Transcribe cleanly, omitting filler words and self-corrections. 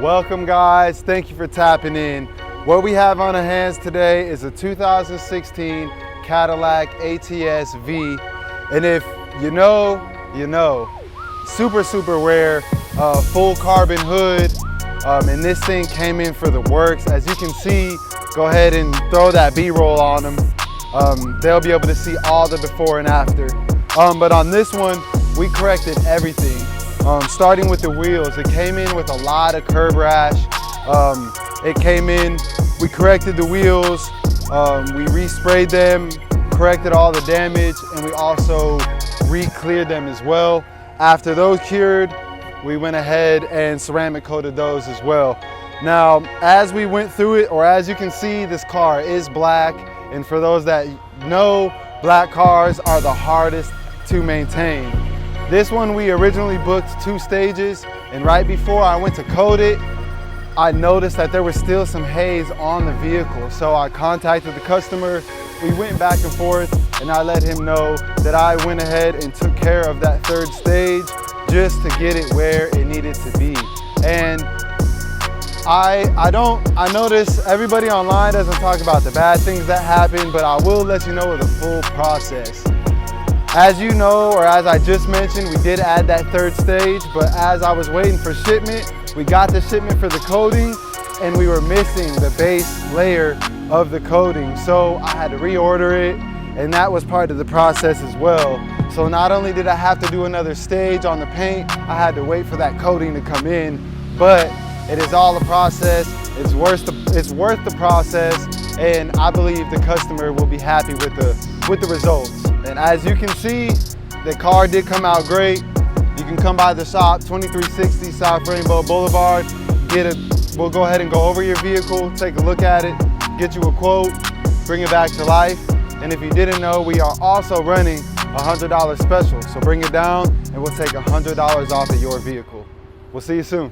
Welcome guys, thank you for tapping in. What we have on our hands today is a 2016 Cadillac ATS-V. And if you know, you know. Super rare, full carbon hood. And this thing came in for the works. As you can see, go ahead and throw that B-roll on them. They'll be able to see all the before and after. But on this one, we corrected everything. Starting with the wheels, it came in with a lot of curb rash. It came in, we corrected the wheels, we resprayed them, corrected all the damage, and we also re-cleared them as well. After those cured, we went ahead and ceramic coated those as well. Now, as we went through it, or as you can see, this car is black. And for those that know, black cars are the hardest to maintain. This one we originally booked 2 stages, and right before I went to coat it, I noticed that there was still some haze on the vehicle. So I contacted the customer, we went back and forth, and I let him know that I went ahead and took care of that 3rd stage just to get it where it needed to be. And I notice everybody online doesn't talk about the bad things that happen, but I will let you know of the full process. As you know, or as I just mentioned, we did add that 3rd stage, but as I was waiting for shipment, we got the shipment for the coating, and we were missing the base layer of the coating. So I had to reorder it, and that was part of the process as well. So not only did I have to do another stage on the paint, I had to wait for that coating to come in, but it is all a process. It's worth the process, and I believe the customer will be happy with the results. And as you can see, the car did come out great. You can come by the shop, 2360 South Rainbow Boulevard. We'll go ahead and go over your vehicle, take a look at it, get you a quote, bring it back to life. And if you didn't know, we are also running a $100 special. So bring it down and we'll take $100 off of your vehicle. We'll see you soon.